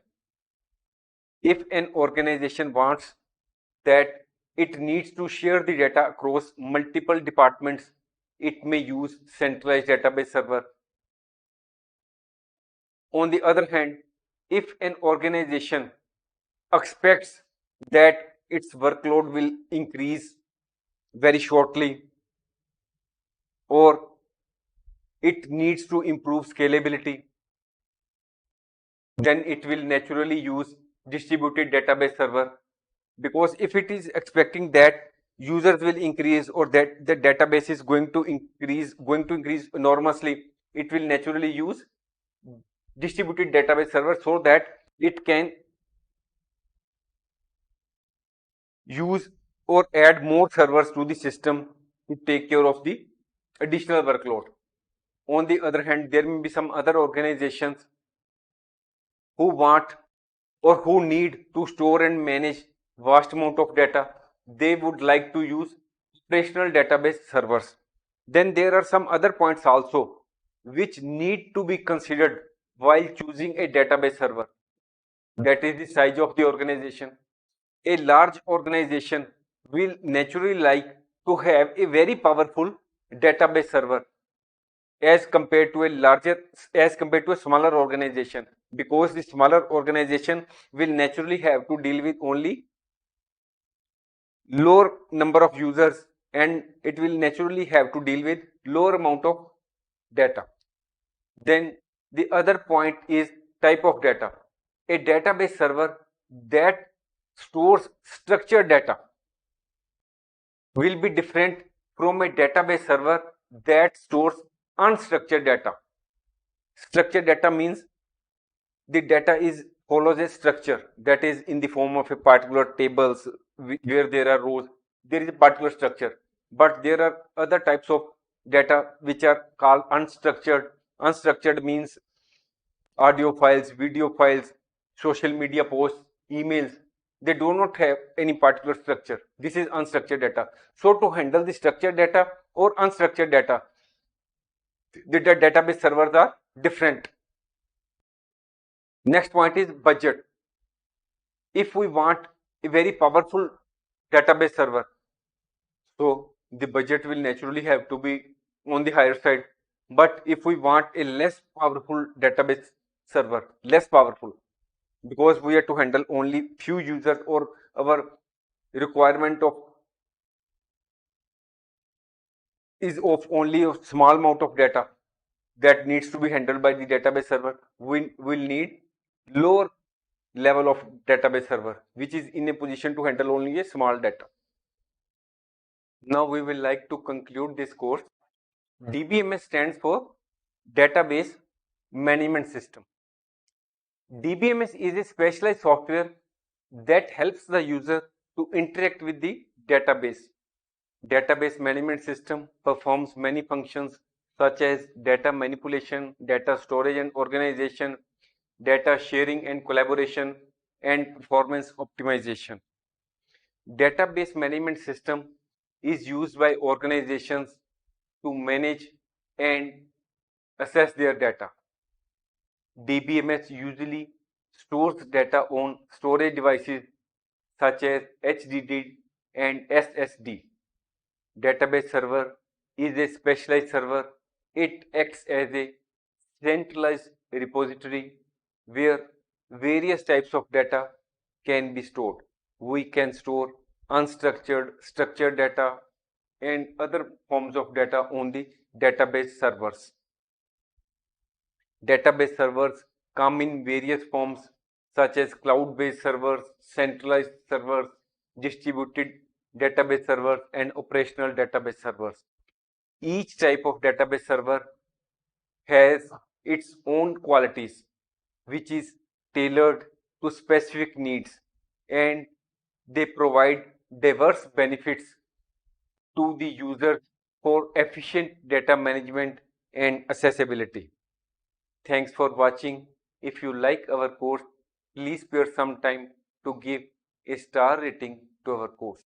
If an organization wants that it needs to share the data across multiple departments, it may use centralized database server. On the other hand, if an organization expects that its workload will increase very shortly, or it needs to improve scalability, then it will naturally use distributed database server, because if it is expecting that users will increase or that the database is going to increase enormously, it will naturally use distributed database server so that it can use or add more servers to the system to take care of the additional workload. On the other hand, there may be some other organizations who want or who need to store and manage vast amount of data. They would like to use operational database servers. Then there are some other points also which need to be considered while choosing a database server. That is the size of the organization. A large organization will naturally like to have a very powerful database server as compared to a smaller organization, because the smaller organization will naturally have to deal with only lower number of users, and it will naturally have to deal with lower amount of data. Then the other point is type of data. A database server that stores structured data will be different from a database server that stores unstructured data. Structured data means the data is follows a structure, that is in the form of a particular tables where there are rows. There is a particular structure, but there are other types of data which are called unstructured. Unstructured means audio files, video files, social media posts, emails. They do not have any particular structure. This is unstructured data. So to handle the structured data or unstructured data, the database servers are different. Next point is budget. If we want a very powerful database server, so the budget will naturally have to be on the higher side. But if we want a less powerful database server, less powerful, because we have to handle only few users, or our requirement of is of only a small amount of data that needs to be handled by the database server, we will need lower level of database server which is in a position to handle only a small data. Now we will like to conclude this course. DBMS stands for Database Management System. DBMS is a specialized software that helps the user to interact with the database. Database management system performs many functions such as data manipulation, data storage and organization, data sharing and collaboration, and performance optimization. Database management system is used by organizations to manage and assess their data. DBMS usually stores data on storage devices such as HDD and SSD. Database server is a specialized server. It acts as a centralized repository where various types of data can be stored. We can store unstructured, structured data, and other forms of data on the database servers. Database servers come in various forms such as cloud-based servers, centralized servers, distributed database servers, and operational database servers. Each type of database server has its own qualities, which is tailored to specific needs, and they provide diverse benefits to the user for efficient data management and accessibility. Thanks for watching. If you like our course, please spare some time to give a star rating to our course.